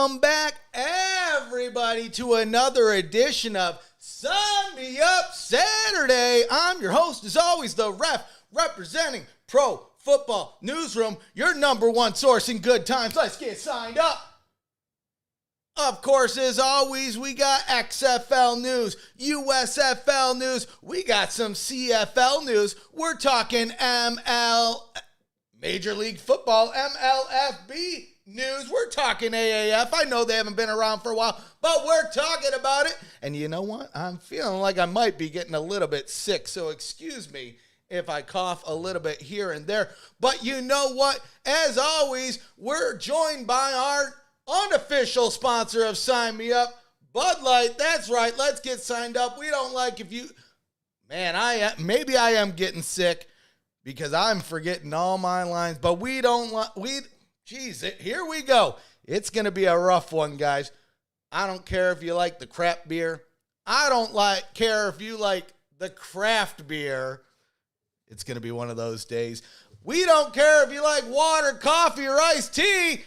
Welcome back, everybody, to another edition of Sign Me Up Saturday. I'm your host, as always, the ref, representing Pro Football Newsroom, your number one source in good times. Let's get signed up. Of course, as always, we got XFL news, USFL news, we got some CFL news. We're talking Major League Football, MLFB news. We're talking AAF. I know they haven't been around for a while, but we're talking about it. And you know what? I'm feeling like I might be getting a little bit sick, so excuse me if I cough a little bit here and there. But you know what? As always, we're joined by our unofficial sponsor of Sign Me Up, Bud Light. That's right. Let's get signed up. We don't like if you... Man, maybe I am getting sick because I'm forgetting all my lines, but we don't like... Here we go. It's going to be a rough one, guys. I don't care if you like the crap beer. I don't care if you like the craft beer. It's going to be one of those days. We don't care if you like water, coffee, or iced tea.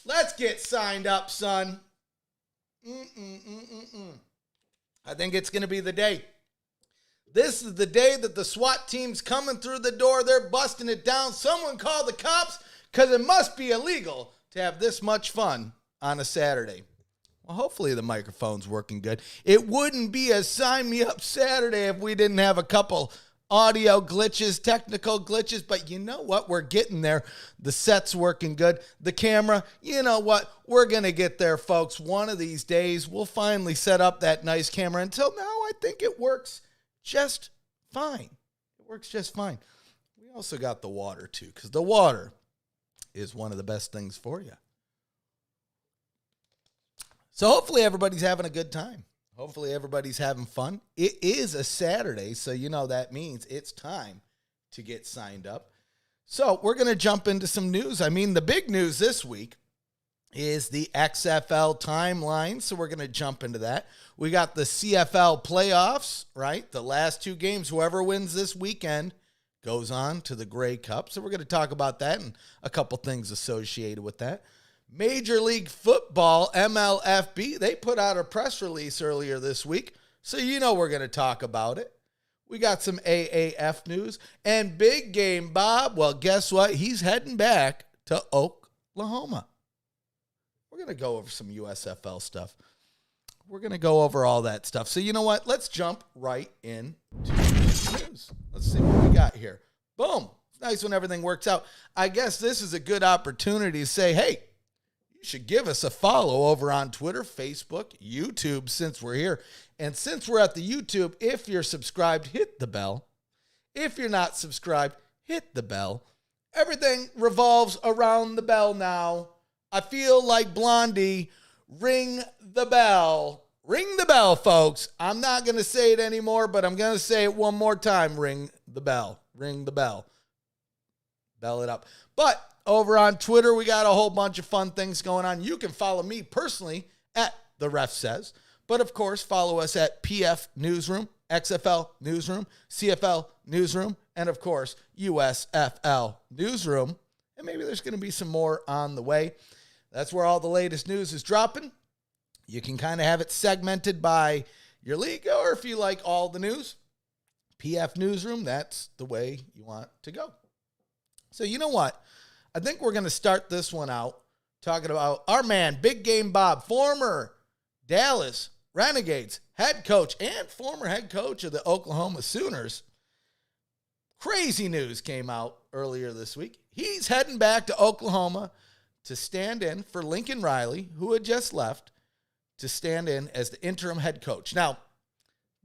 Let's get signed up, son. I think it's going to be the day. This is the day that the SWAT team's coming through the door. They're busting it down. Someone call the cops because it must be illegal to have this much fun on a Saturday. Well, hopefully the microphone's working good. It wouldn't be a Sign Me Up Saturday if we didn't have a couple audio glitches, technical glitches, but you know what? We're getting there. The set's working good. The camera, you know what? We're going to get there, folks. One of these days, we'll finally set up that nice camera. Until now, I think it works just fine. It works just fine. We also got the water, too, because the water is one of the best things for you. So hopefully everybody's having a good time. Hopefully everybody's having fun. It is a Saturday, so you know that means it's time to get signed up. So we're going to jump into some news. I mean, the big news this week is the XFL timeline, so we're going to jump into that. We got the CFL Playoffs, right? The last two games, whoever wins this weekend goes on to the Grey Cup. So we're going to talk about that and a couple things associated with that. Major League Football, MLFB, they put out a press release earlier this week, so you know we're going to talk about it. We got some AAF news, and Big Game Bob, well, guess what? He's heading back to Oklahoma. We're going to go over some USFL stuff. We're going to go over all that stuff. So you know what? Let's jump right into the news. Let's see what we got here. Boom. It's nice when everything works out. I guess this is a good opportunity to say, hey, you should give us a follow over on Twitter, Facebook, YouTube, since we're here. And since we're at the YouTube, if you're subscribed, hit the bell. If you're not subscribed, hit the bell. Everything revolves around the bell now. I feel like Blondie. Ring the bell. Ring the bell, folks. I'm not going to say it anymore, but I'm going to say it one more time. Ring the bell. Ring the bell. Bell it up. But over on Twitter, we got a whole bunch of fun things going on. You can follow me personally at The Ref Says. But, of course, follow us at PF Newsroom, XFL Newsroom, CFL Newsroom, and, of course, USFL Newsroom. And maybe there's going to be some more on the way. That's where all the latest news is dropping. You can kind of have it segmented by your league, or if you like all the news, PF Newsroom, that's the way you want to go. So, you know what? I think we're going to start this one out talking about our man, Big Game Bob, former Dallas Renegades head coach and former head coach of the Oklahoma Sooners. Crazy news came out earlier this week. He's heading back to Oklahoma to stand in for Lincoln Riley, who had just left, to stand in as the interim head coach. Now,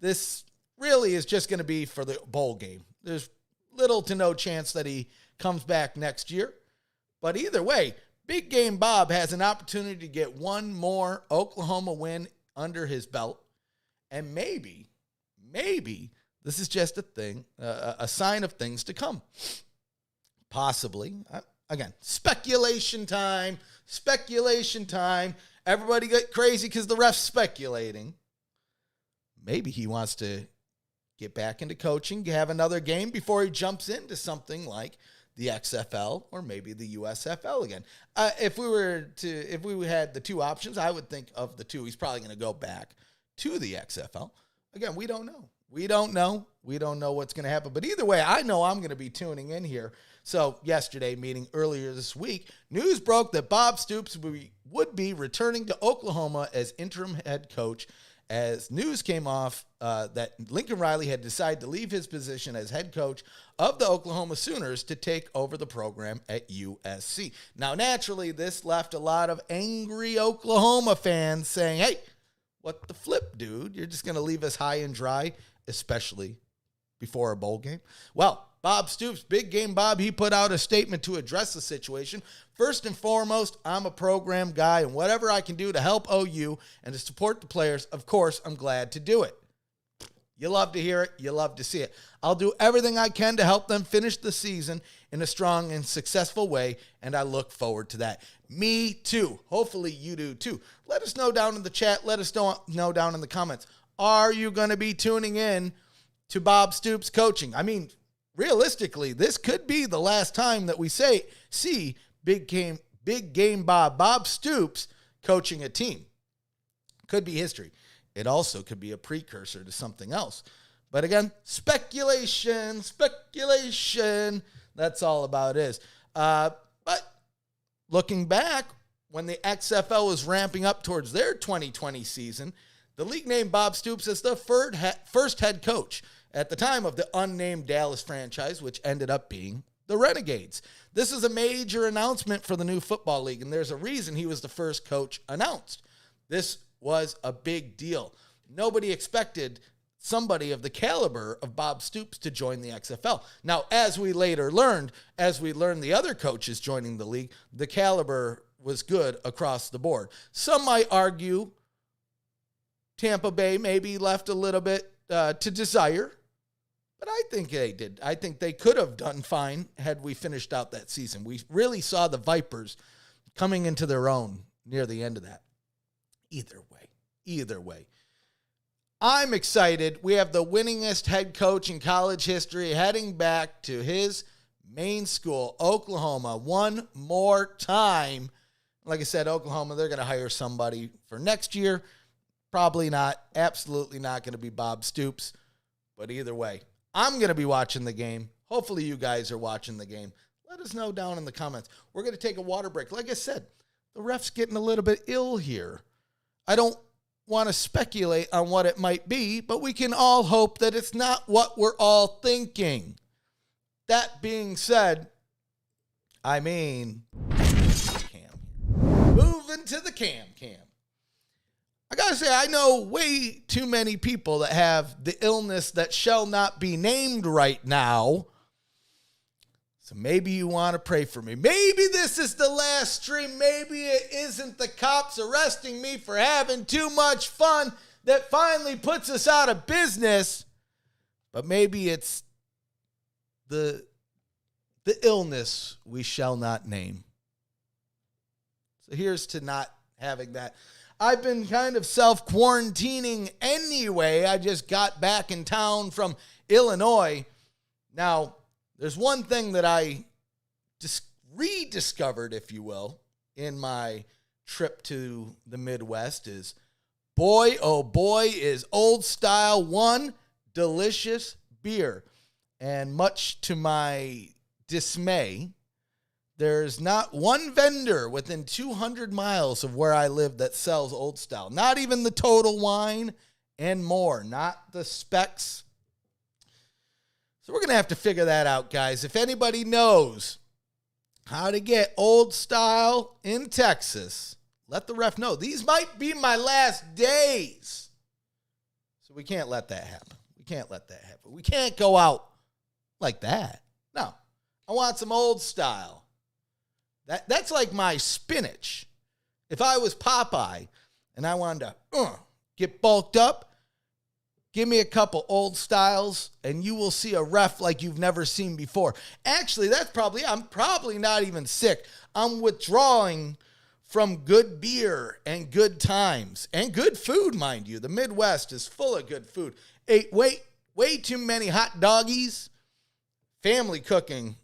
this really is just going to be for the bowl game. There's little to no chance that he comes back next year. But either way, Big Game Bob has an opportunity to get one more Oklahoma win under his belt. And maybe this is just a sign of things to come. Possibly. Again, speculation time. Everybody get crazy because the ref's speculating. Maybe he wants to get back into coaching, have another game before he jumps into something like the XFL or maybe the USFL again. If we had the two options, I would think of the two. He's probably going to go back to the XFL. Again, we don't know. We don't know what's going to happen. But either way, I know I'm going to be tuning in here. So yesterday, meaning earlier this week, news broke that Bob Stoops would be returning to Oklahoma as interim head coach, as news came off that Lincoln Riley had decided to leave his position as head coach of the Oklahoma Sooners to take over the program at USC. Now, naturally, this left a lot of angry Oklahoma fans saying, hey, what the flip, dude? You're just going to leave us high and dry, especially before a bowl game? Well, Bob Stoops, Big Game Bob, he put out a statement to address the situation. First and foremost, I'm a program guy, and whatever I can do to help OU and to support the players, of course, I'm glad to do it. You love to hear it. You love to see it. I'll do everything I can to help them finish the season in a strong and successful way, and I look forward to that. Me too. Hopefully you do too. Let us know down in the chat. Let us know down in the comments. Are you going to be tuning in to Bob Stoops coaching? I mean, realistically, this could be the last time that we see Big Game Bob Stoops coaching a team. Could be history. It also could be a precursor to something else. But again, speculation. That's all about it is. But looking back, when the XFL was ramping up towards their 2020 season, the league named Bob Stoops as the first head coach at the time of the unnamed Dallas franchise, which ended up being the Renegades. This is a major announcement for the new football league, and there's a reason he was the first coach announced. This was a big deal. Nobody expected somebody of the caliber of Bob Stoops to join the XFL. Now, as we later learned, the other coaches joining the league, the caliber was good across the board. Some might argue Tampa Bay maybe left a little bit to desire, but I think they did. I think they could have done fine had we finished out that season. We really saw the Vipers coming into their own near the end of that. Either way. I'm excited. We have the winningest head coach in college history heading back to his main school, Oklahoma, one more time. Like I said, Oklahoma, they're going to hire somebody for next year. Probably not. Absolutely not going to be Bob Stoops. But either way, I'm going to be watching the game. Hopefully you guys are watching the game. Let us know down in the comments. We're going to take a water break. Like I said, the ref's getting a little bit ill here. I don't want to speculate on what it might be, but we can all hope that it's not what we're all thinking. That being said, moving to the cam. I got to say, I know way too many people that have the illness that shall not be named right now. So maybe you want to pray for me. Maybe this is the last stream. Maybe it isn't the cops arresting me for having too much fun that finally puts us out of business. But maybe it's the illness we shall not name. So here's to not having that. I've been kind of self-quarantining anyway. I just got back in town from Illinois. Now, there's one thing that I rediscovered, if you will, in my trip to the Midwest is, boy, oh boy, is Old Style one delicious beer. And much to my dismay, there's not one vendor within 200 miles of where I live that sells Old Style. Not even the Total Wine and more. Not the Specs. So we're going to have to figure that out, guys. If anybody knows how to get Old Style in Texas, let the ref know. These might be my last days. So we can't let that happen. We can't go out like that. No. I want some Old Style. That's like my spinach. If I was Popeye and I wanted to get bulked up, give me a couple Old Styles and you will see a ref like you've never seen before. Actually, I'm probably not even sick. I'm withdrawing from good beer and good times and good food, mind you. The Midwest is full of good food. Ate way too many hot doggies. Family cooking,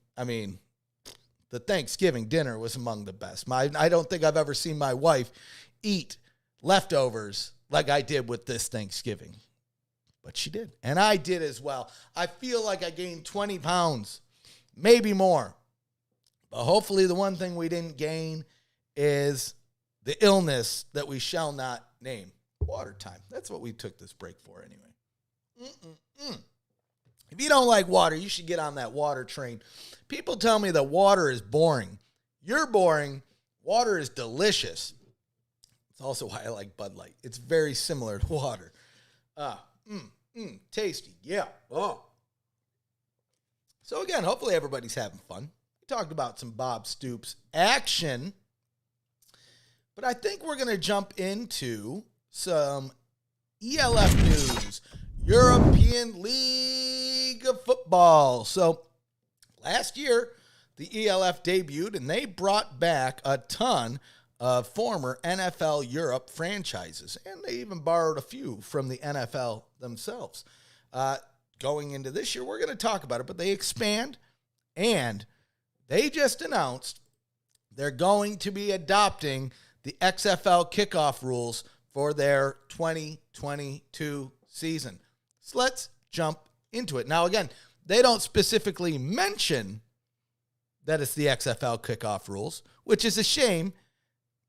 the Thanksgiving dinner was among the best. I don't think I've ever seen my wife eat leftovers like I did with this Thanksgiving. But she did. And I did as well. I feel like I gained 20 pounds, maybe more. But hopefully the one thing we didn't gain is the illness that we shall not name. Water time. That's what we took this break for anyway. If you don't like water, you should get on that water train. People tell me that water is boring. You're boring. Water is delicious. It's also why I like Bud Light. It's very similar to water. Tasty. Yeah. Oh. So again, hopefully everybody's having fun. We talked about some Bob Stoops action. But I think we're going to jump into some ELF news. European League of Football. So last year, the ELF debuted, and they brought back a ton of former NFL Europe franchises, and they even borrowed a few from the NFL themselves. Going into this year, we're going to talk about it, but they expand, and they just announced they're going to be adopting the XFL kickoff rules for their 2022 season. So let's jump into it. Now, again, they don't specifically mention that it's the XFL kickoff rules, which is a shame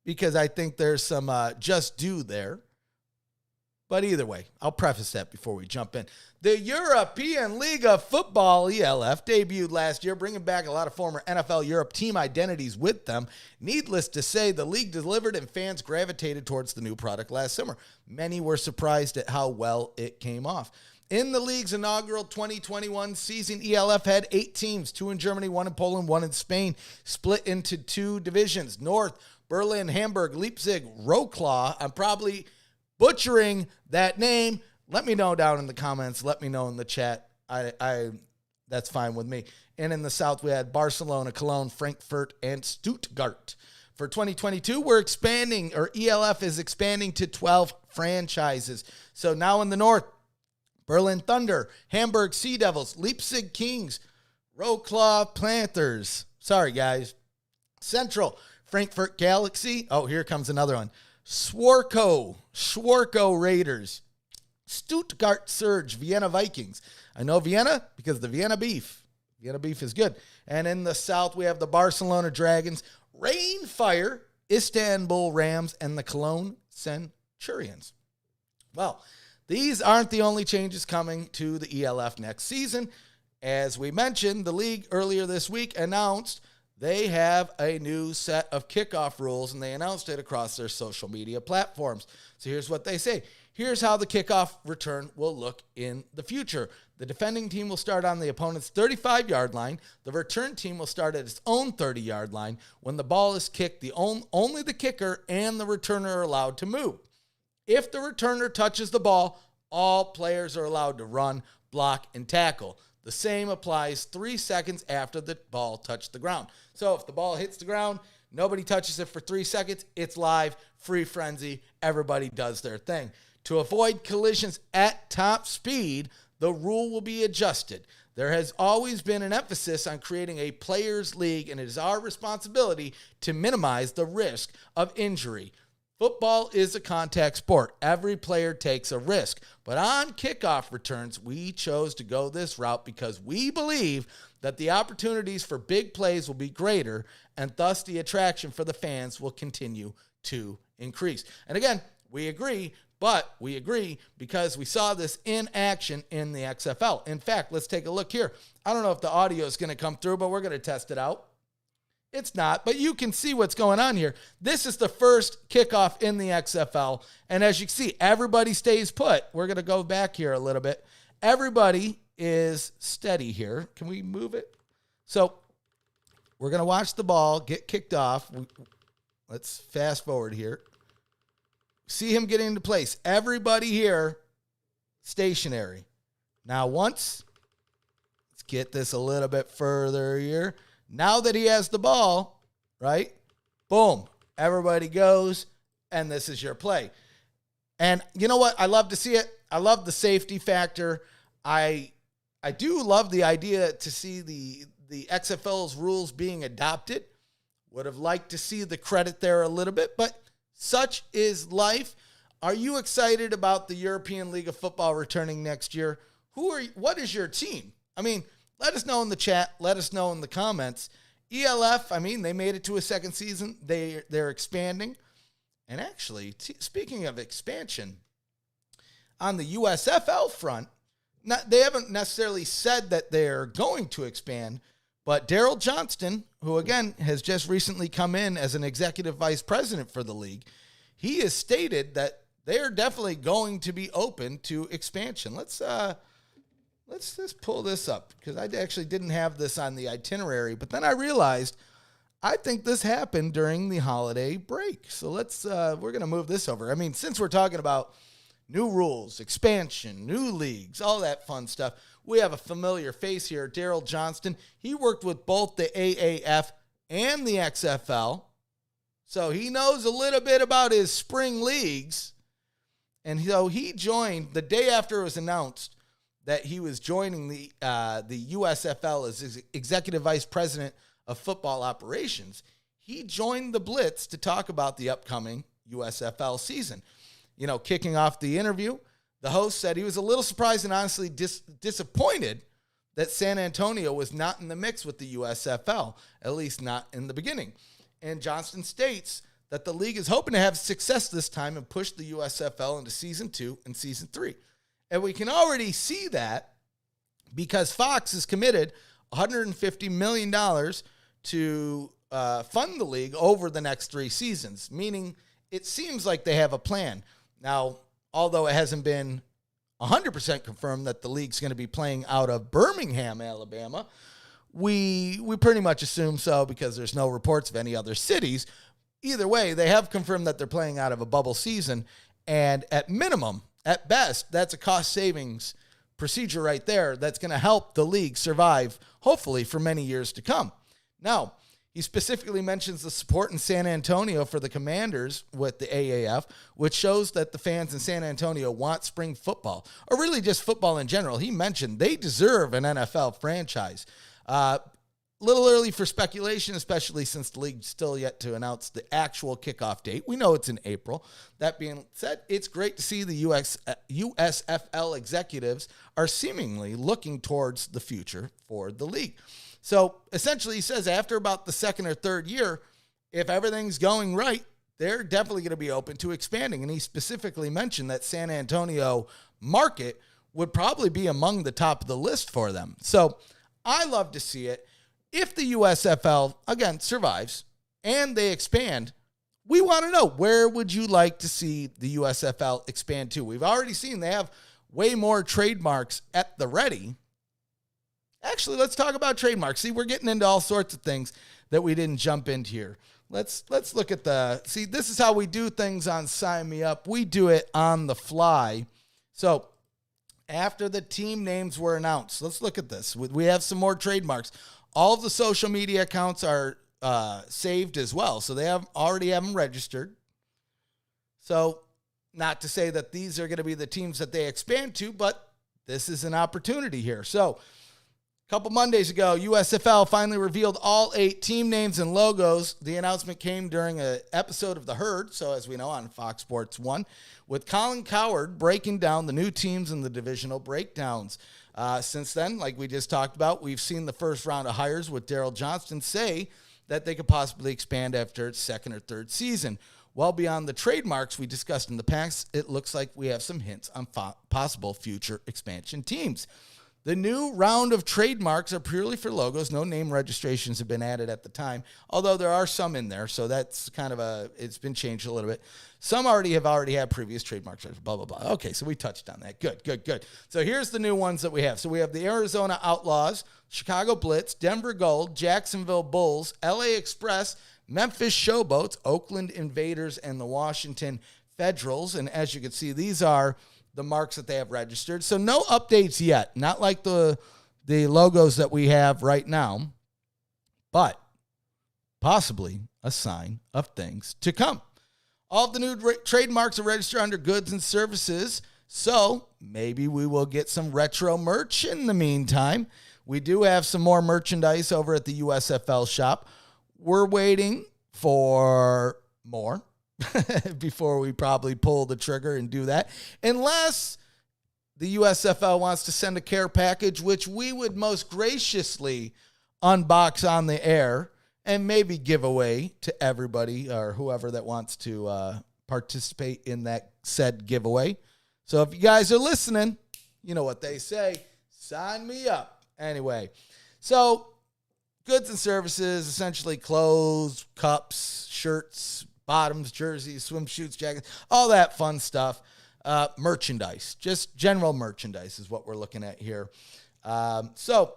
because I think there's some just due there. But either way, I'll preface that before we jump in. The European League of Football, ELF, debuted last year, bringing back a lot of former NFL Europe team identities with them. Needless to say, the league delivered and fans gravitated towards the new product last summer. Many were surprised at how well it came off. In the league's inaugural 2021 season, ELF had 8 teams, 2 in Germany, 1 in Poland, 1 in Spain, split into 2 divisions. North, Berlin, Hamburg, Leipzig, Wroclaw. I'm probably butchering that name. Let me know down in the comments. Let me know in the chat. That's fine with me. And in the south, we had Barcelona, Cologne, Frankfurt, and Stuttgart. For 2022, we're expanding, or ELF is expanding to 12 franchises. So now in the north, Berlin Thunder, Hamburg Sea Devils, Leipzig Kings, Wroclaw Panthers. Sorry, guys. Central, Frankfurt Galaxy. Oh, here comes another one. Schwarko Raiders, Stuttgart Surge, Vienna Vikings. I know Vienna because the Vienna beef. Vienna beef is good. And in the south, we have the Barcelona Dragons, Rainfire, Istanbul Rams, and the Cologne Centurions. Well, these aren't the only changes coming to the ELF next season. As we mentioned, the league earlier this week announced they have a new set of kickoff rules, and they announced it across their social media platforms. So here's what they say. Here's how the kickoff return will look in the future. The defending team will start on the opponent's 35-yard line. The return team will start at its own 30-yard line. When the ball is kicked, only the kicker and the returner are allowed to move. If the returner touches the ball, all players are allowed to run, block, and tackle. The same applies 3 seconds after the ball touched the ground. So if the ball hits the ground, nobody touches it for 3 seconds, it's live, free frenzy, everybody does their thing. To avoid collisions at top speed, the rule will be adjusted. There has always been an emphasis on creating a players' league, and it is our responsibility to minimize the risk of injury. Football is a contact sport. Every player takes a risk. But on kickoff returns, we chose to go this route because we believe that the opportunities for big plays will be greater, and thus the attraction for the fans will continue to increase. And again, we agree, but we agree because we saw this in action in the XFL. In fact, let's take a look here. I don't know if the audio is going to come through, but we're going to test it out. It's not, but you can see what's going on here. This is the first kickoff in the XFL, and as you can see, everybody stays put. We're going to go back here a little bit. Everybody is steady here. Can we move it? So we're going to watch the ball get kicked off. Let's fast forward here. See him get into place. Everybody here stationary. Now let's get this a little bit further here. Now that he has the ball, right? Boom. Everybody goes, and this is your play. And you know what? I love to see it. I love the safety factor. I do love the idea to see the the XFL's rules being adopted. Would have liked to see the credit there a little bit, but such is life. Are you excited about the European League of Football returning next year? What is your team? I mean, let us know in the chat. Let us know in the comments. ELF, I mean, they made it to a second season. They're expanding. And actually, speaking of expansion, on the USFL front, they haven't necessarily said that they're going to expand, but Daryl Johnston, who again has just recently come in as an executive vice president for the league, he has stated that they're definitely going to be open to expansion. Let's just pull this up because I actually didn't have this on the itinerary, but then I realized I think this happened during the holiday break. So we're going to move this over. I mean, since we're talking about new rules, expansion, new leagues, all that fun stuff, we have a familiar face here, Daryl Johnston. He worked with both the AAF and the XFL, so he knows a little bit about his spring leagues. And so he joined the day after it was announced that he was joining the USFL as executive vice president of football operations. He joined the Blitz to talk about the upcoming USFL season. You know, kicking off the interview, the host said he was a little surprised and honestly disappointed that San Antonio was not in the mix with the USFL, at least not in the beginning. And Johnston states that the league is hoping to have success this time and push the USFL into Season 2 and Season 3. And we can already see that because Fox has committed $150 million to fund the league over the next 3 seasons, meaning it seems like they have a plan. Now, although it hasn't been 100% confirmed that the league's going to be playing out of Birmingham, Alabama, we pretty much assume so because there's no reports of any other cities. Either way, they have confirmed that they're playing out of a bubble season, and at minimum, at best, that's a cost savings procedure right there that's going to help the league survive, hopefully, for many years to come. Now, he specifically mentions the support in San Antonio for the Commanders with the AAF, which shows that the fans in San Antonio want spring football, or really just football in general. He mentioned they deserve an NFL franchise. Little early for speculation, especially since the league's still yet to announce the actual kickoff date. We know it's in April. That being said, it's great to see the USFL executives are seemingly looking towards the future for the league. So essentially, he says after about the second or third year, if everything's going right, they're definitely going to be open to expanding. And he specifically mentioned that San Antonio market would probably be among the top of the list for them. So I love to see it. If the USFL, again, survives and they expand, we want to know, where would you like to see the USFL expand to? We've already seen they have way more trademarks at the ready. Actually, let's talk about trademarks. See, we're getting into all sorts of things that we didn't jump into here. Let's look at this is how we do things on Sign Me Up. We do it on the fly. So after the team names were announced, let's look at this. We have some more trademarks. All of the social media accounts are saved as well. So they already have them registered. So not to say that these are going to be the teams that they expand to, but this is an opportunity here. So a couple Mondays ago, USFL finally revealed all 8 team names and logos. The announcement came during an episode of The Herd, so as we know, on Fox Sports 1, with Colin Cowherd breaking down the new teams and the divisional breakdowns. Since then, like we just talked about, we've seen the first round of hires with Daryl Johnston say that they could possibly expand after its second or third season. Well beyond the trademarks we discussed in the past, it looks like we have some hints on possible future expansion teams. The new round of trademarks are purely for logos. No name registrations have been added at the time, although there are some in there, so that's kind of it's been changed a little bit. Some already had previous trademarks, blah, blah, blah. Okay, so we touched on that. Good. So here's the new ones that we have. So we have the Arizona Outlaws, Chicago Blitz, Denver Gold, Jacksonville Bulls, LA Express, Memphis Showboats, Oakland Invaders, and the Washington Federals. And as you can see, these are the marks that they have registered. So no updates yet, not like the logos that we have right now, but possibly a sign of things to come. All of the new trademarks are registered under goods and services, so maybe we will get some retro merch in the meantime. We do have some more merchandise over at the USFL shop. We're waiting for more before we probably pull the trigger and do that. Unless the USFL wants to send a care package, which we would most graciously unbox on the air and maybe give away to everybody or whoever that wants to participate in that said giveaway. So if you guys are listening, you know what they say, sign me up. Anyway, so goods and services, essentially clothes, cups, shirts, bottoms, jerseys, swimsuits, jackets, all that fun stuff. Merchandise, just general merchandise is what we're looking at here. So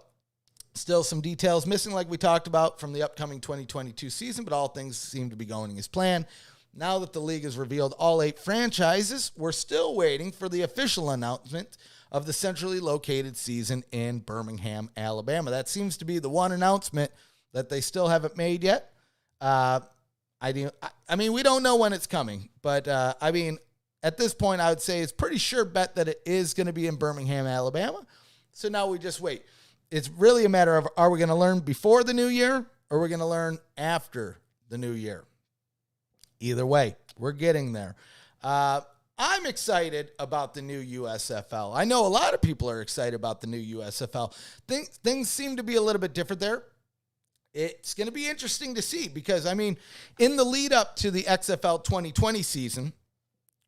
still some details missing like we talked about from the upcoming 2022 season, but all things seem to be going as planned. Now that the league has revealed all 8 franchises, we're still waiting for the official announcement of the centrally located season in Birmingham, Alabama. That seems to be the one announcement that they still haven't made yet. I mean, we don't know when it's coming, but I mean, at this point, I would say it's pretty sure bet that it is going to be in Birmingham, Alabama. So now we just wait. It's really a matter of, are we going to learn before the new year or are we going to learn after the new year? Either way, we're getting there. I'm excited about the new USFL. I know a lot of people are excited about the new USFL. Things seem to be a little bit different there. It's going to be interesting to see because, I mean, in the lead up to the XFL 2020 season,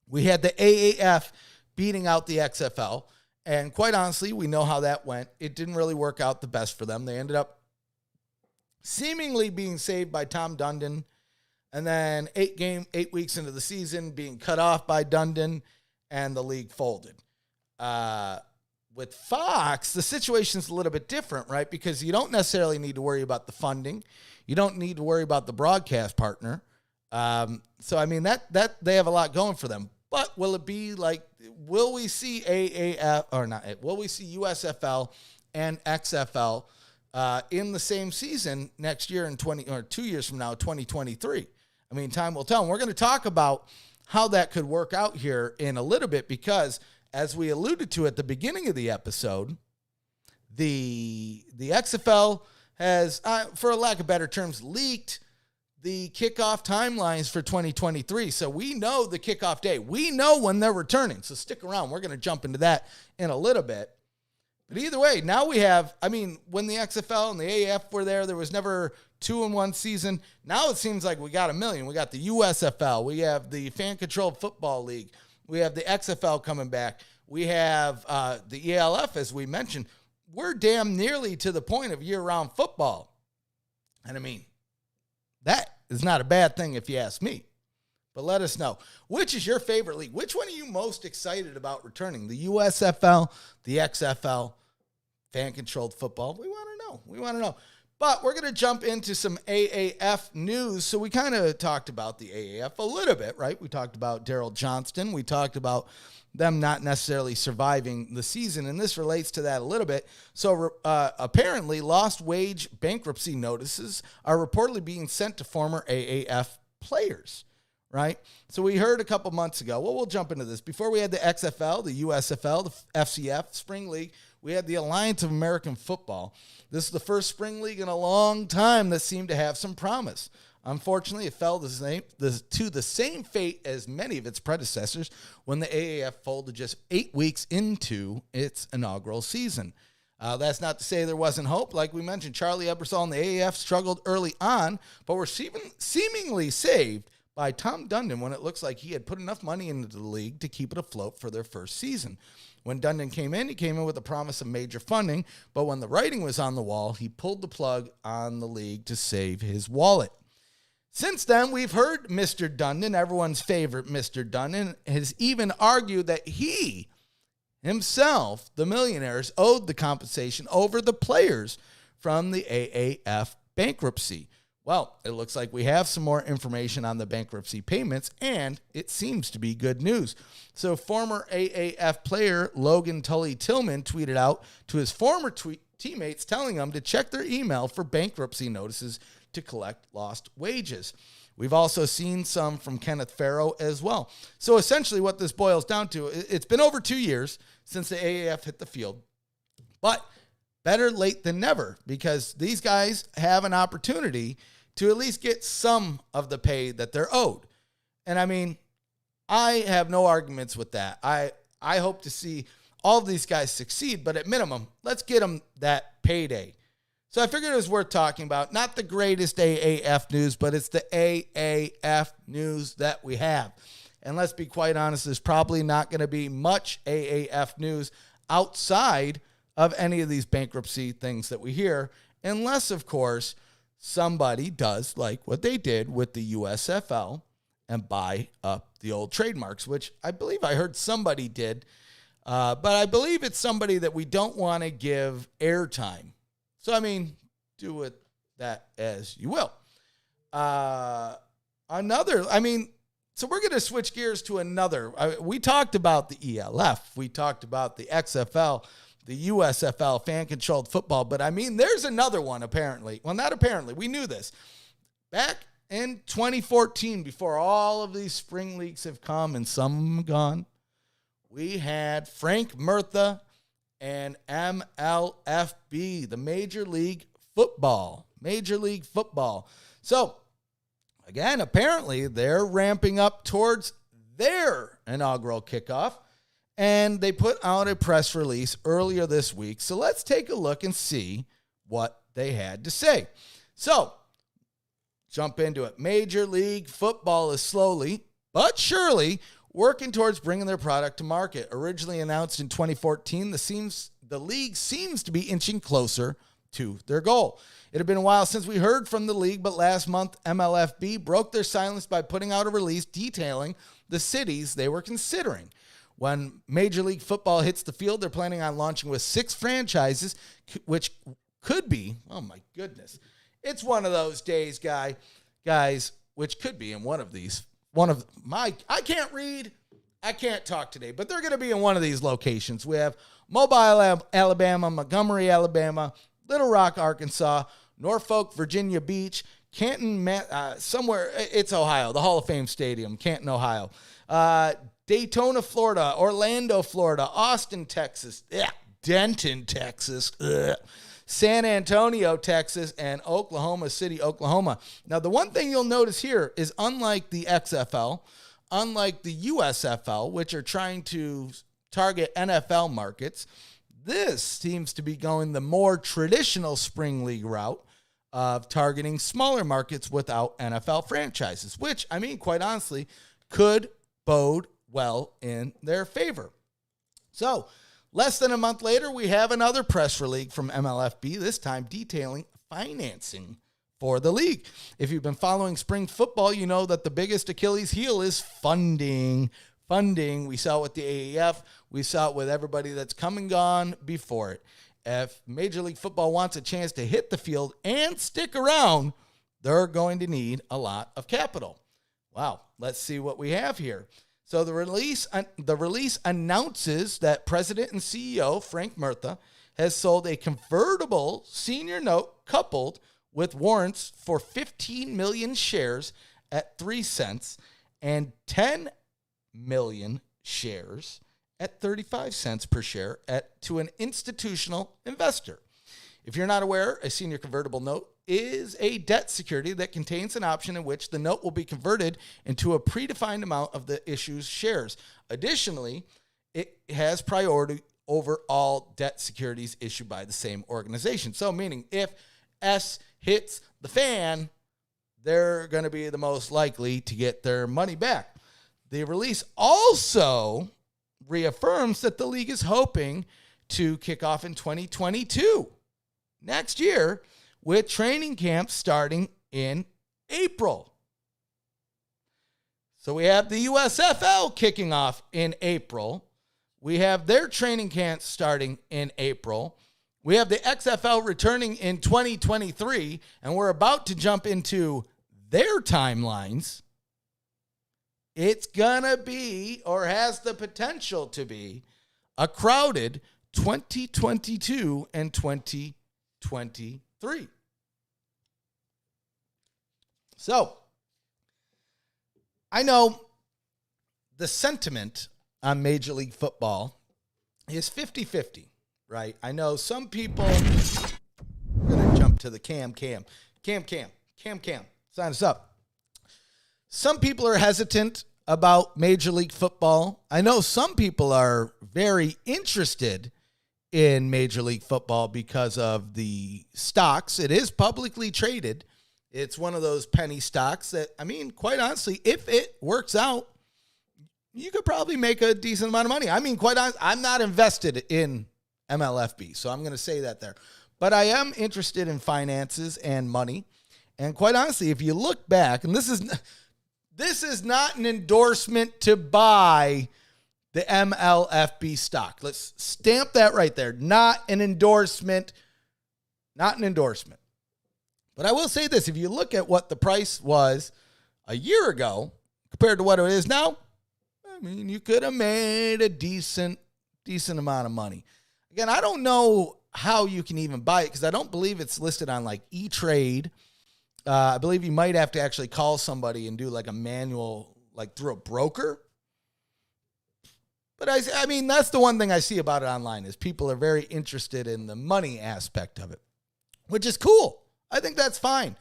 we had the AAF beating out the XFL. And quite honestly, we know how that went. It didn't really work out the best for them. They ended up seemingly being saved by Tom Dundon. And then 8 weeks into the season, being cut off by Dundon, and the league folded. With Fox, the situation's a little bit different, right? Because you don't necessarily need to worry about the funding. You don't need to worry about the broadcast partner. So, I mean, that they have a lot going for them. But will it be like, will we see AAF, or not, will we see USFL and XFL in the same season next year in 2 years from now, 2023? I mean, time will tell. And we're going to talk about how that could work out here in a little bit because, as we alluded to at the beginning of the episode, the XFL has, for a lack of better terms, leaked the kickoff timelines for 2023. So we know the kickoff day. We know when they're returning. So stick around. We're going to jump into that in a little bit. But either way, now we have, I mean, when the XFL and the AAF were there was never 2-in-1 season. Now it seems like we got a million. We got the USFL. We have the fan-controlled football league. We have the XFL coming back. We have the ELF, as we mentioned. We're damn nearly to the point of year-round football. And I mean, that is not a bad thing if you ask me. But let us know. Which is your favorite league? Which one are you most excited about returning? The USFL, the XFL, fan-controlled football? We want to know. But we're going to jump into some AAF news. So we kind of talked about the AAF a little bit, right? We talked about Daryl Johnston. We talked about them not necessarily surviving the season, and this relates to that a little bit. So apparently, lost wage bankruptcy notices are reportedly being sent to former AAF players, right? So we heard a couple months ago, well, we'll jump into this. Before we had the XFL, the USFL, the FCF, Spring League, we had the Alliance of American Football. This is the first spring league in a long time that seemed to have some promise. Unfortunately, it fell to the same fate as many of its predecessors when the AAF folded just 8 weeks into its inaugural season. That's not to say there wasn't hope. Like we mentioned, Charlie Ebersol and the AAF struggled early on, but were seemingly saved by Tom Dundon when it looks like he had put enough money into the league to keep it afloat for their first season. When Dundon came in, he came in with a promise of major funding, but when the writing was on the wall, he pulled the plug on the league to save his wallet. Since then, we've heard Mr. Dundon, everyone's favorite Mr. Dundon, has even argued that he himself, the millionaires, owed the compensation over the players from the AAF bankruptcy. Well, it looks like we have some more information on the bankruptcy payments, and it seems to be good news. So former AAF player Logan Tully Tillman tweeted out to his former teammates telling them to check their email for bankruptcy notices to collect lost wages. We've also seen some from Kenneth Farrow as well. So essentially what this boils down to, it's been over 2 years since the AAF hit the field, but better late than never, because these guys have an opportunity to at least get some of the pay that they're owed. And I mean, I have no arguments with that. I hope to see all of these guys succeed, but at minimum, let's get them that payday. So I figured it was worth talking about. Not the greatest AAF news, but it's the AAF news that we have. And let's be quite honest, there's probably not going to be much AAF news outside of any of these bankruptcy things that we hear, unless, of course, somebody does like what they did with the USFL and buy up the old trademarks, which I believe I heard somebody did. But I believe it's somebody that we don't want to give airtime. So, I mean, do with that as you will. So we're going to switch gears to another. We talked about the ELF. We talked about the XFL, the USFL, fan-controlled football. But, I mean, there's another one, apparently. Well, not apparently. We knew this. Back in 2014, before all of these spring leagues have come and some gone, we had Frank Murtha and MLFB, the Major League Football. So, again, apparently they're ramping up towards their inaugural kickoff, and they put out a press release earlier this week. So let's take a look and see what they had to say. So, jump into it. Major League Football is slowly but surely working towards bringing their product to market. Originally announced in 2014, the league seems to be inching closer to their goal. It had been a while since we heard from the league, but last month, MLFB broke their silence by putting out a release detailing the cities they were considering. When Major League Football hits the field, they're planning on launching with 6 franchises, which could be, oh my goodness, it's one of those days, guys, which could be in one of these. I can't read, I can't talk today, but they're going to be in one of these locations. We have Mobile, Alabama, Montgomery, Alabama, Little Rock, Arkansas, Norfolk, Virginia Beach, Canton, somewhere, it's Ohio, the Hall of Fame Stadium, Canton, Ohio, Daytona, Florida, Orlando, Florida, Austin, Texas, Denton, Texas, San Antonio, Texas, and Oklahoma City, Oklahoma. Now, the one thing you'll notice here is unlike the XFL, unlike the USFL, which are trying to target NFL markets, this seems to be going the more traditional spring league route of targeting smaller markets without NFL franchises, which, I mean, quite honestly, could bode well in their favor. So, less than a month later, we have another press release from MLFB, this time detailing financing for the league. If you've been following spring football, you know that the biggest Achilles heel is funding. We saw it with the AAF. We saw it with everybody that's come and gone before it. If Major League Football wants a chance to hit the field and stick around, they're going to need a lot of capital. Wow, let's see what we have here. So the release announces that President and CEO Frank Murtha has sold a convertible senior note coupled with warrants for 15 million shares at 3 cents and 10 million shares at 35 cents per share to an institutional investor. If you're not aware, a senior convertible note is a debt security that contains an option in which the note will be converted into a predefined amount of the issue's shares. Additionally, it has priority over all debt securities issued by the same organization. So meaning if S hits the fan, they're going to be the most likely to get their money back. The release also reaffirms that the league is hoping to kick off in 2022, next year, with training camps starting in April. So we have the USFL kicking off in April. We have their training camps starting in April. We have the XFL returning in 2023, and we're about to jump into their timelines. It's going to be, or has the potential to be, a crowded 2022 and 2023. So, I know the sentiment on Major League Football is 50-50. right? I know some people, we're going to jump to the Cam. Sign us up. Some people are hesitant about Major League Football. I know some people are very interested in Major League Football because of the stocks. It is publicly traded. It's one of those penny stocks that, I mean, quite honestly, if it works out, you could probably make a decent amount of money. I mean, quite honestly, I'm not invested in MLFB, so I'm going to say that there. But I am interested in finances and money. And quite honestly, if you look back, and this is not an endorsement to buy the MLFB stock. Let's stamp that right there. Not an endorsement. Not an endorsement. But I will say this. If you look at what the price was a year ago compared to what it is now, I mean, you could have made a decent amount of money. Again, I don't know how you can even buy it because I don't believe it's listed on like E-Trade. I believe you might have to actually call somebody and do like a manual, like through a broker. But I mean, that's the one thing I see about it online is people are very interested in the money aspect of it, which is cool. I think that's fine.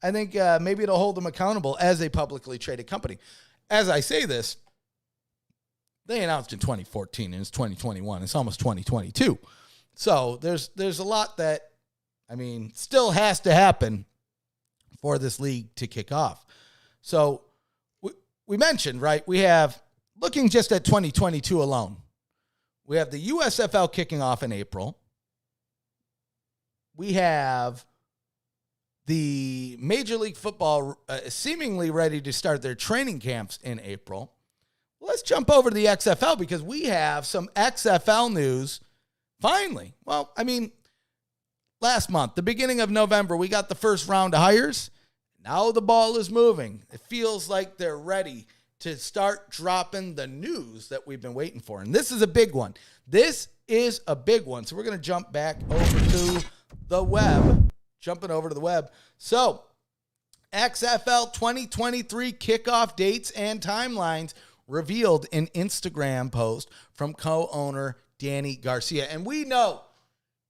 I think maybe it'll hold them accountable as a publicly traded company. As I say this, they announced in 2014 and it's 2021. It's almost 2022. So there's a lot that, I mean, still has to happen for this league to kick off. So we mentioned, right, we have, looking just at 2022 alone, we have the USFL kicking off in April. We have the Major League Football seemingly ready to start their training camps in April. Let's jump over to the XFL because we have some XFL news finally. Well, I mean, last month, the beginning of November, we got the first round of hires. Now the ball is moving. It feels like they're ready to start dropping the news that we've been waiting for. And this is a big one. This is a big one. So we're going to jump back over to the web. Jumping over to the web. So, XFL 2023 kickoff dates and timelines revealed in Instagram post from co-owner Danny Garcia. And we know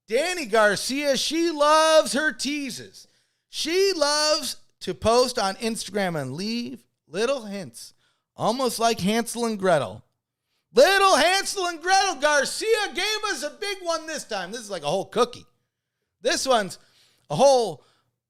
Danny Garcia, she loves her teases. She loves to post on Instagram and leave little hints, almost like Hansel and Gretel. Little Hansel and Gretel. Garcia gave us a big one this time. This is like a whole cookie. This one's a whole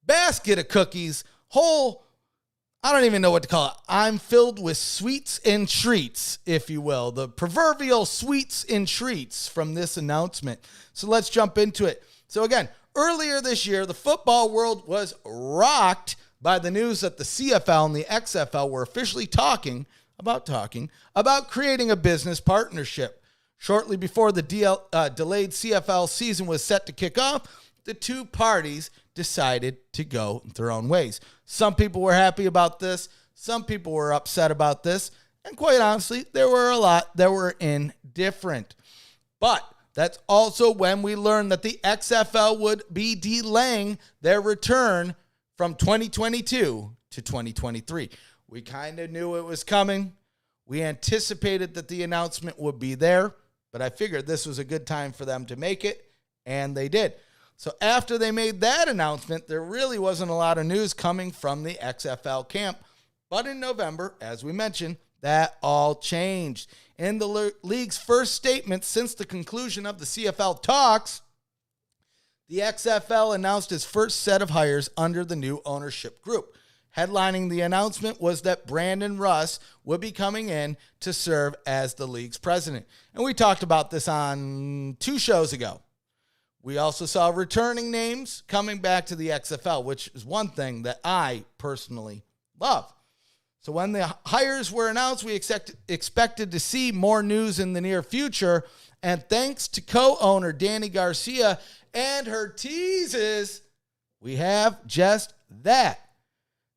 basket of cookies, I don't even know what to call it. I'm filled with sweets and treats, if you will. The proverbial sweets and treats from this announcement. So let's jump into it. So again, earlier this year, the football world was rocked by the news that the CFL and the XFL were officially talking about creating a business partnership. Shortly before the delayed CFL season was set to kick off, the two parties decided to go their own ways. Some people were happy about this. Some people were upset about this. And quite honestly, there were a lot that were indifferent. But that's also when we learned that the XFL would be delaying their return from 2022 to 2023. We kind of knew it was coming. We anticipated that the announcement would be there, but I figured this was a good time for them to make it, and they did. So after they made that announcement, there really wasn't a lot of news coming from the XFL camp. But in November, as we mentioned, that all changed. In the league's first statement since the conclusion of the CFL talks, the XFL announced its first set of hires under the new ownership group. Headlining the announcement was that Brandon Russ would be coming in to serve as the league's president. And we talked about this on 2 shows ago. We also saw returning names coming back to the XFL, which is one thing that I personally love. So when the hires were announced, we expected to see more news in the near future. And thanks to co-owner Danny Garcia and her teases, we have just that.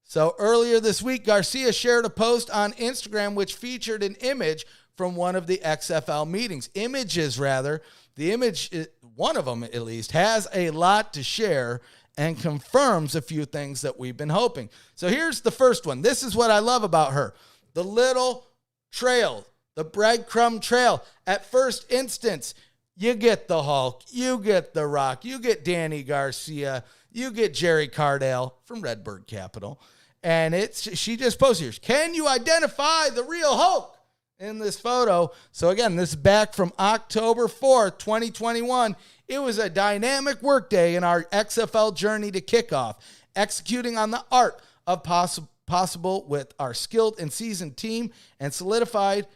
So earlier this week, Garcia shared a post on Instagram which featured an image from one of the XFL meetings. Images, rather. The image, one of them at least, has a lot to share and confirms a few things that we've been hoping. So here's the first one. This is what I love about her. The little trail, the breadcrumb trail. At first instance, You get the Hulk, you get The Rock, you get Danny Garcia, you get Jerry Cardale from Redbird Capital. And she just posted here, can you identify the real Hulk in this photo? So again, this is back from October 4th, 2021. It was a dynamic workday in our XFL journey to kickoff, executing on the art of possible with our skilled and seasoned team, and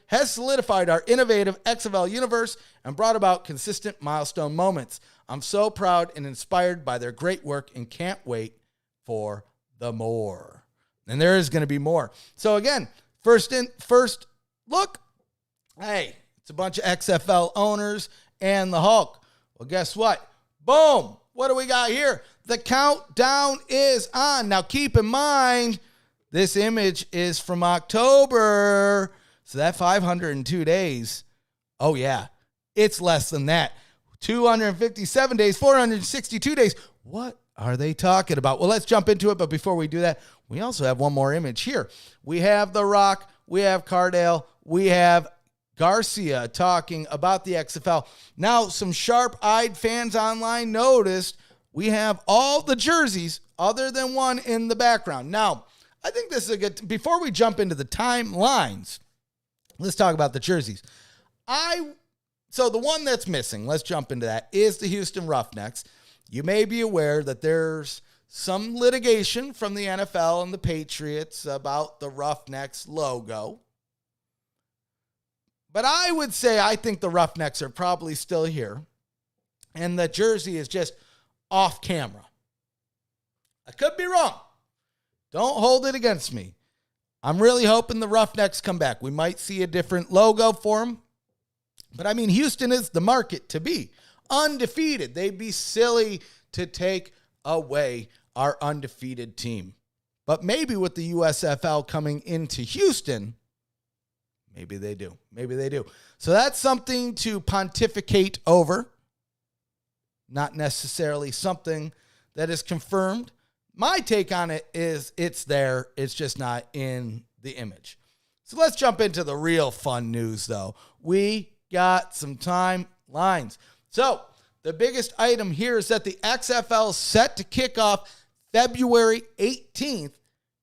has solidified our innovative XFL universe and brought about consistent milestone moments. I'm so proud and inspired by their great work and can't wait for the more. And there is going to be more. So again, first look, hey, it's a bunch of XFL owners and the Hulk. Well, guess what? Boom. What do we got here? The countdown is on. Now, keep in mind, this image is from October. So that 502 days, oh yeah, it's less than that. 257 days, 462 days. What are they talking about? Well, let's jump into it. But before we do that, we also have one more image here. We have The Rock, we have Cardale, we have Garcia talking about the XFL. Now, some sharp-eyed fans online noticed we have all the jerseys other than one in the background. Now, I think this is a good, before we jump into the timelines, let's talk about the jerseys. So the one that's missing, let's jump into that, is the Houston Roughnecks. You may be aware that there's some litigation from the NFL and the Patriots about the Roughnecks logo. But I would say I think the Roughnecks are probably still here, and the jersey is just off camera. I could be wrong. Don't hold it against me. I'm really hoping the Roughnecks come back. We might see a different logo for them. But I mean, Houston is the market to be. Undefeated. They'd be silly to take away our undefeated team. But maybe with the USFL coming into Houston, maybe they do. Maybe they do. So that's something to pontificate over. Not necessarily something that is confirmed. My take on it is it's there. It's just not in the image. So let's jump into the real fun news, though. We got some timelines. So the biggest item here is that the XFL is set to kick off February 18th,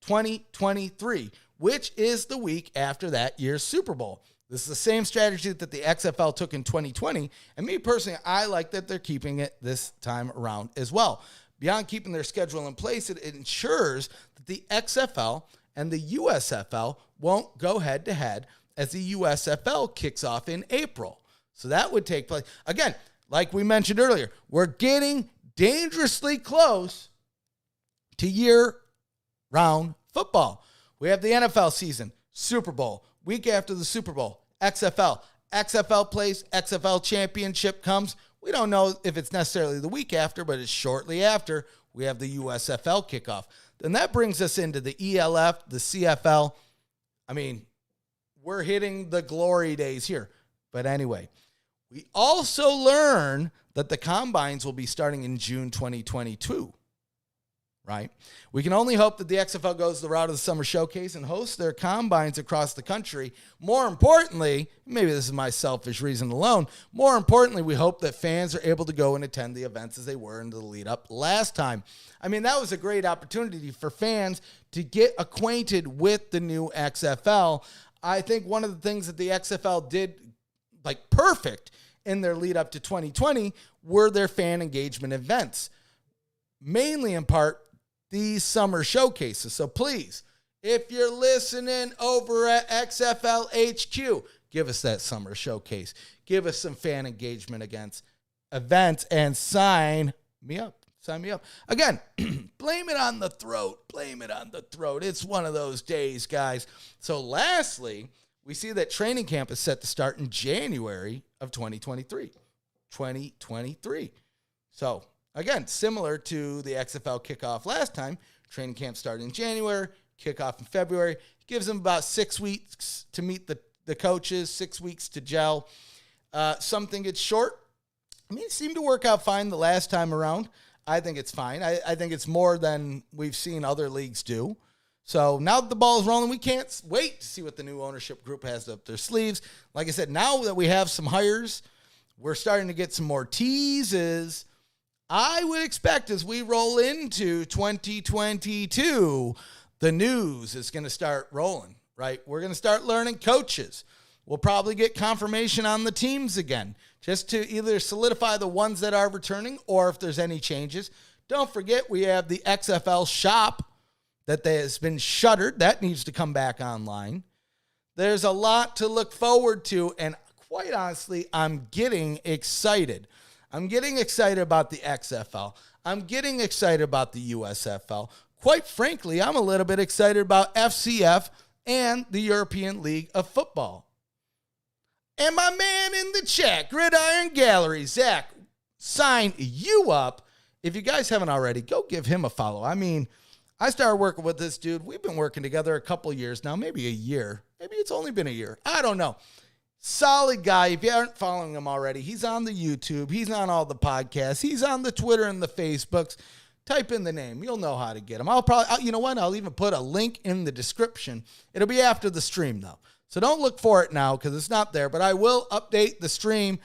2023, which is the week after that year's Super Bowl. This is the same strategy that the XFL took in 2020. And me personally, I like that they're keeping it this time around as well. Beyond keeping their schedule in place, it ensures that the XFL and the USFL won't go head-to-head as the USFL kicks off in April. So that would take place. Again, like we mentioned earlier, we're getting dangerously close to year-round football. We have the NFL season, Super Bowl, week after the Super Bowl, XFL. XFL plays, XFL championship comes. We don't know if it's necessarily the week after, but it's shortly after we have the USFL kickoff. Then that brings us into the ELF, the CFL. I mean, we're hitting the glory days here. But anyway, we also learn that the combines will be starting in June 2022, right? We can only hope that the XFL goes the route of the summer showcase and hosts their combines across the country. More importantly, maybe this is my selfish reason alone, more importantly, we hope that fans are able to go and attend the events as they were in the lead up last time. I mean, that was a great opportunity for fans to get acquainted with the new XFL. I think one of the things that the XFL did like perfect in their lead up to 2020 were their fan engagement events, mainly in part these summer showcases. So please, if you're listening over at XFL HQ, give us that summer showcase. Give us some fan engagement against events and sign me up. Sign me up. Again, blame it on the throat. Blame it on the throat. It's one of those days, guys. So lastly, we see that training camp is set to start in January of 2023. 2023. So again, similar to the XFL kickoff last time, training camp started in January, kickoff in February. Gives them about 6 weeks to meet the coaches, 6 weeks to gel. Something gets short. I mean, it seemed to work out fine the last time around. I think it's fine. I think it's more than we've seen other leagues do. So now that the ball is rolling, we can't wait to see what the new ownership group has up their sleeves. Like I said, now that we have some hires, We're starting to get some more teases. I would expect as we roll into 2022, the news is going to start rolling, right? We're going to start learning coaches. We'll probably get confirmation on the teams again, just to either solidify the ones that are returning or if there's any changes. Don't forget, we have the XFL shop that has been shuttered. That needs to come back online. There's a lot to look forward to, and quite honestly, I'm getting excited. I'm getting excited about the XFL. I'm getting excited about the USFL. Quite frankly, I'm a little bit excited about FCF and the European League of Football. And my man in the chat, Gridiron Gallery, Zach, sign you up. If you guys haven't already, go give him a follow. I mean, I started working with this dude. We've been working together a couple years now, maybe a year. Maybe it's only been a year. I don't know. Solid guy. If you aren't following him already, he's on the YouTube. He's on all the podcasts. He's on the Twitter and the Facebooks. Type in the name. You'll know how to get him. You know what? I'll even put a link in the description. It'll be after the stream, though. So don't look for it now because it's not there. But I will update the stream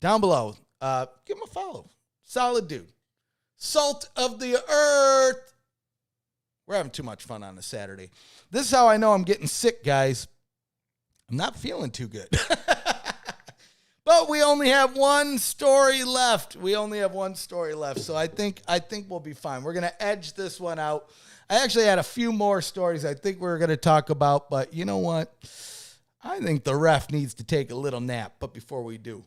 down below. Give him a follow. Solid dude. Salt of the earth. We're having too much fun on a Saturday. This is how I know I'm getting sick, guys. I'm not feeling too good. But we only have one story left. So I think we'll be fine. We're going to edge this one out. I actually had a few more stories I think we're going to talk about, but you know what? I think the ref needs to take a little nap. But before we do.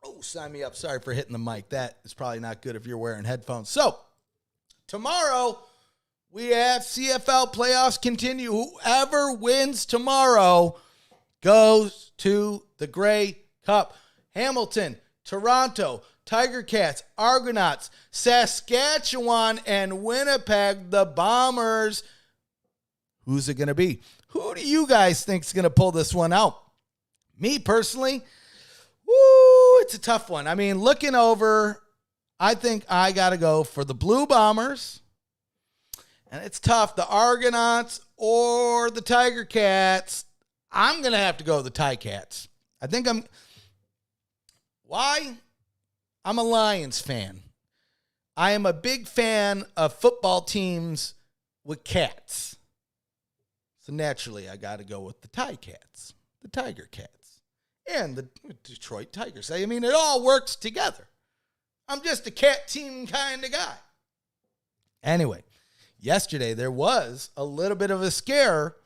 Oh, sign me up. Sorry for hitting the mic. That is probably not good if you're wearing headphones. So, tomorrow, we have CFL Playoffs continue. Whoever wins tomorrow goes to the Grey Cup. Hamilton, Toronto, Tiger Cats, Argonauts, Saskatchewan, and Winnipeg, the Bombers. Who's it going to be? Who do you guys think is going to pull this one out? Me, personally, it's a tough one. I mean, looking over, I think I got to go for the Blue Bombers. And it's tough. The Argonauts or the Tiger Cats. I'm going to have to go with the Ticats. Why? I'm a Lions fan. I am a big fan of football teams with cats. So naturally, I got to go with the Ticats, the Tiger Cats, and the Detroit Tigers. I mean, it all works together. I'm just a cat team kind of guy. Anyway, yesterday there was a little bit of a scare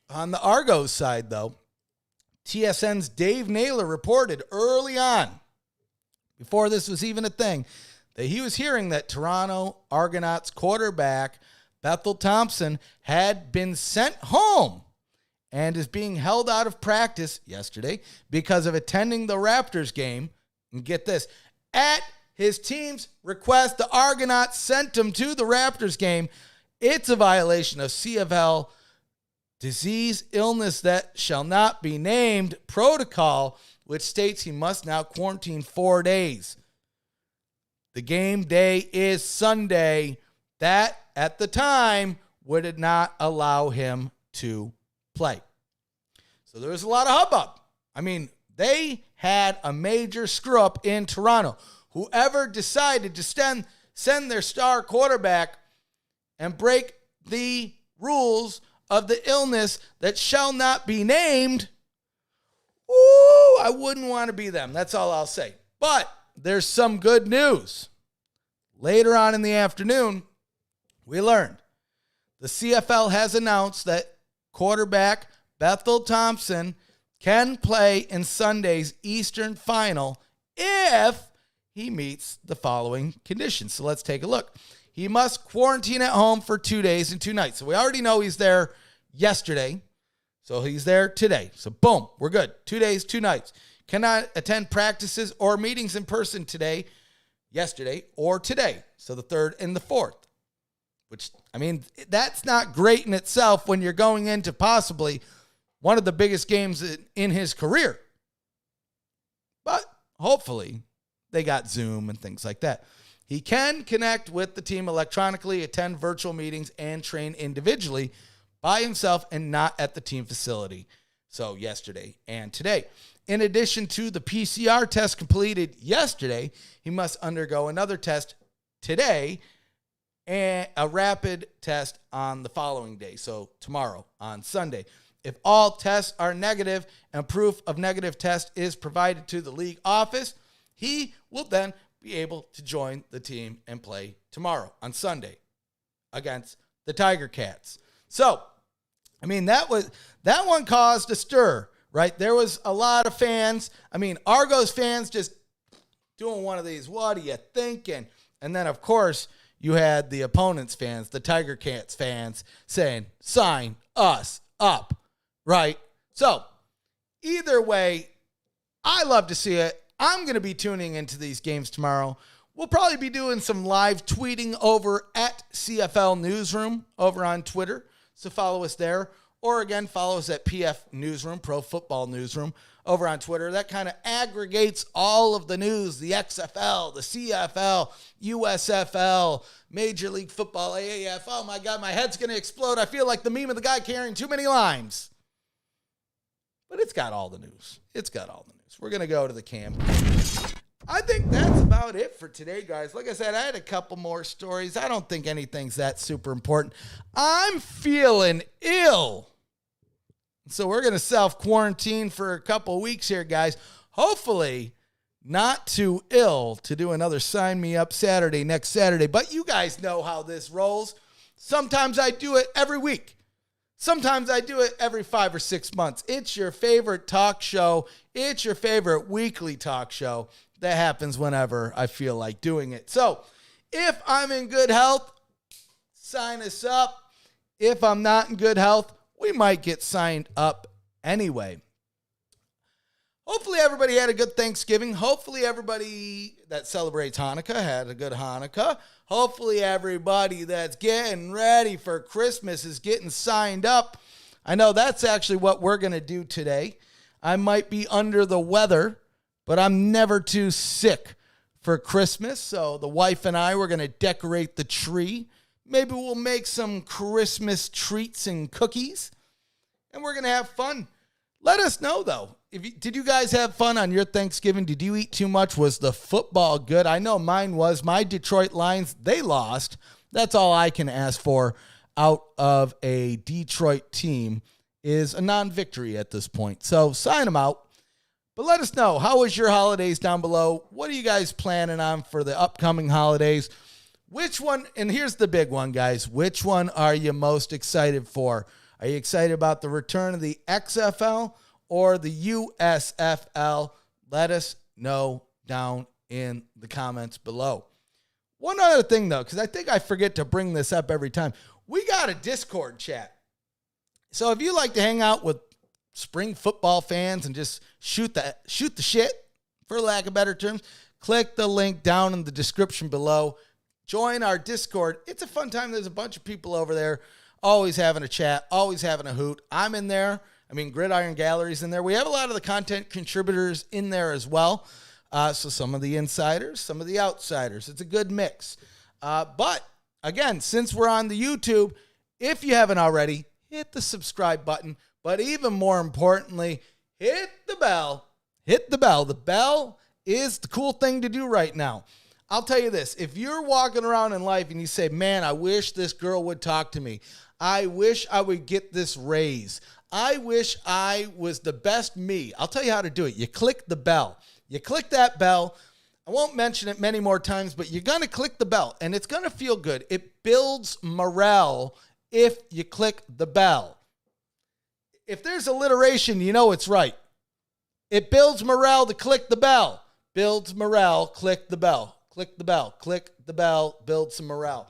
on the Argos side, though. TSN's Dave Naylor reported early on, before this was even a thing, that he was hearing that Toronto Argonauts quarterback Bethel Thompson had been sent home and is being held out of practice yesterday because of attending the Raptors game. And get this, at his team's request, the Argonauts sent him to the Raptors game. It's a violation of CFL disease, illness that shall not be named protocol, which states he must now quarantine 4 days. The game day is Sunday. That, at the time, would not allow him to play. So there was a lot of hubbub. I mean, they had a major screw-up in Toronto. Whoever decided to send their star quarterback and break the rules of the illness that shall not be named, I wouldn't want to be them. That's all I'll say. But there's some good news. Later on in the afternoon, we learned the CFL has announced that quarterback Bethel Thompson can play in Sunday's Eastern Final if he meets the following conditions. So let's take a look. He must quarantine at home for 2 days and 2 nights. So we already know he's there yesterday. So he's there today. So boom, we're good. 2 days, 2 nights. Cannot attend practices or meetings in person today, yesterday, or today. So the 3rd and the 4th. Which, I mean, that's not great in itself when you're going into possibly one of the biggest games in his career. But hopefully they got Zoom and things like that. He can connect with the team electronically, attend virtual meetings, and train individually by himself and not at the team facility. So yesterday and today. In addition to the PCR test completed yesterday, he must undergo another test today and a rapid test on the following day, so tomorrow on Sunday. If all tests are negative and proof of negative test is provided to the league office, he will then be able to join the team and play tomorrow on Sunday against the Tiger Cats. So, I mean, that one caused a stir, right? There was a lot of fans. I mean, Argos fans just doing one of these, what are you thinking? And then, of course, you had the opponent's fans, the Tiger Cats fans, saying, sign us up, right? So, either way, I love to see it. I'm going to be tuning into these games tomorrow. We'll probably be doing some live tweeting over at CFL Newsroom over on Twitter. So follow us there. Or again, follow us at PF Newsroom, Pro Football Newsroom, over on Twitter. That kind of aggregates all of the news, the XFL, the CFL, USFL, Major League Football, AAF. Oh my God, my head's going to explode. I feel like the meme of the guy carrying too many limes. But it's got all the news. It's got all the news. We're going to go to the camp. I think that's about it for today, guys. Like I said, I had a couple more stories. I don't think anything's that super important. I'm feeling ill. So we're going to self-quarantine for a couple weeks here, guys. Hopefully not too ill to do another Sign Me Up Saturday next Saturday. But you guys know how this rolls. Sometimes I do it every week. Sometimes I do it every 5 or 6 months. It's your favorite talk show. It's your favorite weekly talk show that happens whenever I feel like doing it. So if I'm in good health, sign us up. If I'm not in good health, we might get signed up anyway. Hopefully everybody had a good Thanksgiving. Hopefully everybody that celebrates Hanukkah had a good Hanukkah. Hopefully everybody that's getting ready for Christmas is getting signed up. I know that's actually what we're going to do today. I might be under the weather, but I'm never too sick for Christmas. So the wife and I, we're going to decorate the tree. Maybe we'll make some Christmas treats and cookies, and we're going to have fun. Let us know, though. Did you guys have fun on your Thanksgiving? Did you eat too much? Was the football good? I know mine was. My Detroit Lions, they lost. That's all I can ask for out of a Detroit team is a non-victory at this point. So sign them out. But let us know, how was your holidays down below? What are you guys planning on for the upcoming holidays? Which one, and here's the big one, guys. Which one are you most excited for? Are you excited about the return of the XFL or the USFL? Let us know down in the comments below. One other thing, though, because I think I forget to bring this up every time. We got a Discord chat. So if you like to hang out with spring football fans and just shoot the shit, for lack of better terms, click the link down in the description below. Join our Discord. It's a fun time. There's a bunch of people over there always having a chat, always having a hoot. I'm in there. I mean, Gridiron Gallery's in there. We have a lot of the content contributors in there as well. So some of the insiders, some of the outsiders. It's a good mix. But, again, since we're on the YouTube, if you haven't already, hit the subscribe button. But even more importantly, hit the bell. Hit the bell. The bell is the cool thing to do right now. I'll tell you this. If you're walking around in life and you say, man, I wish this girl would talk to me. I wish I would get this raise. I wish I was the best me. I'll tell you how to do it. You click the bell. You click that bell. I won't mention it many more times, but you're going to click the bell, and it's going to feel good. It builds morale if you click the bell. If there's alliteration, you know it's right. It builds morale to click the bell. Builds morale, click the bell. Click the bell. Click the bell. Build some morale.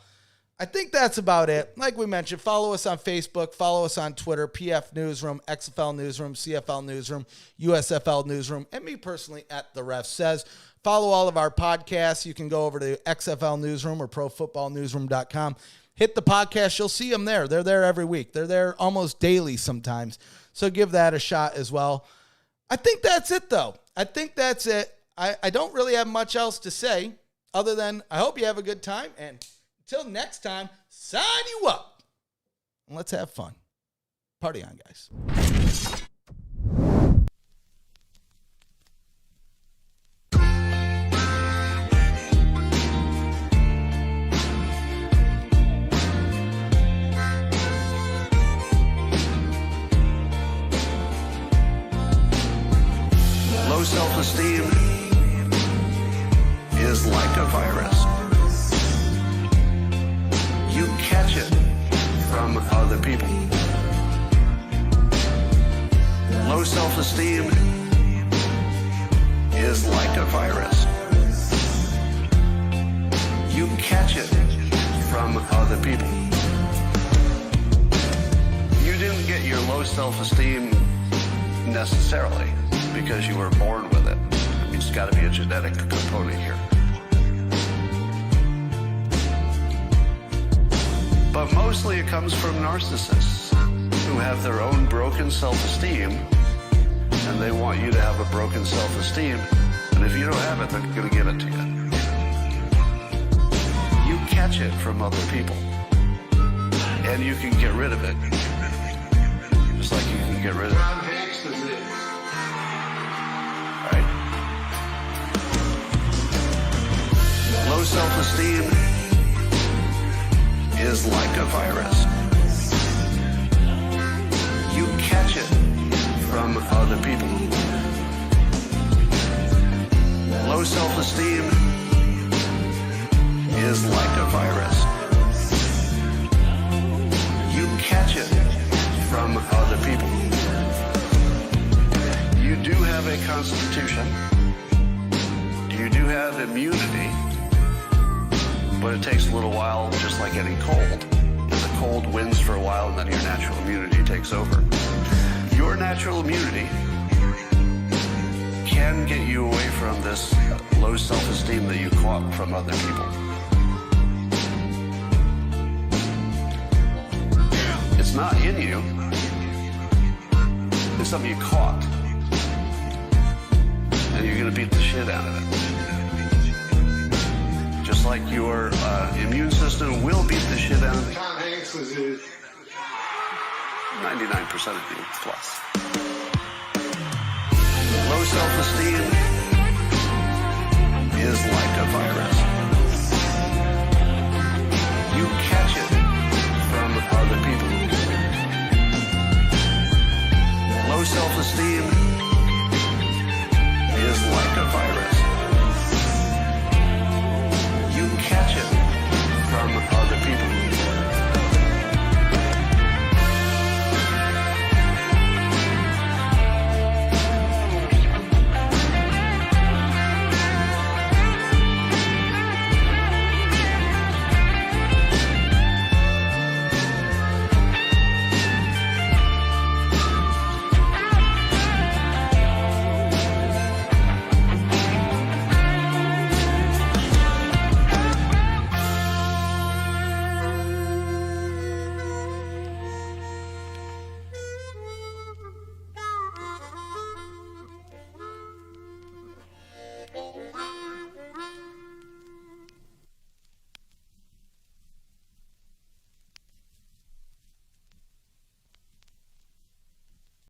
I think that's about it. Like we mentioned, follow us on Facebook. Follow us on Twitter. PF Newsroom, XFL Newsroom, CFL Newsroom, USFL Newsroom, and me personally at The Ref Says. Follow all of our podcasts. You can go over to XFL Newsroom or ProFootballNewsroom.com. Hit the podcast. You'll see them there. They're there every week. They're there almost daily sometimes. So give that a shot as well. I think that's it, though. I think that's it. I don't really have much else to say other than I hope you have a good time. And until next time, sign you up. And let's have fun. Party on, guys. self-esteem is like a virus. You catch it from other people. Low self-esteem is like a virus. You catch it from other people. You didn't get your low self-esteem necessarily because you were born with it. It's got to be a genetic component here. But mostly it comes from narcissists who have their own broken self-esteem, and they want you to have a broken self-esteem, and if you don't have it, they're going to give it to you. You catch it from other people, and you can get rid of it, just like you can get rid of it. Right? Low self-esteem is like a virus. You catch it from other people. Low self-esteem is like a virus. You catch it from other people. You do have a constitution. You do have immunity, but it takes a little while, just like getting cold. The cold wins for a while, and then your natural immunity takes over. Your natural immunity can get you away from this low self-esteem that you caught from other people. It's not in you. It's something you caught. And you're going to beat the shit out of it. Just like your immune system will beat the shit out of it. 99% of you plus. Low self-esteem is like a virus.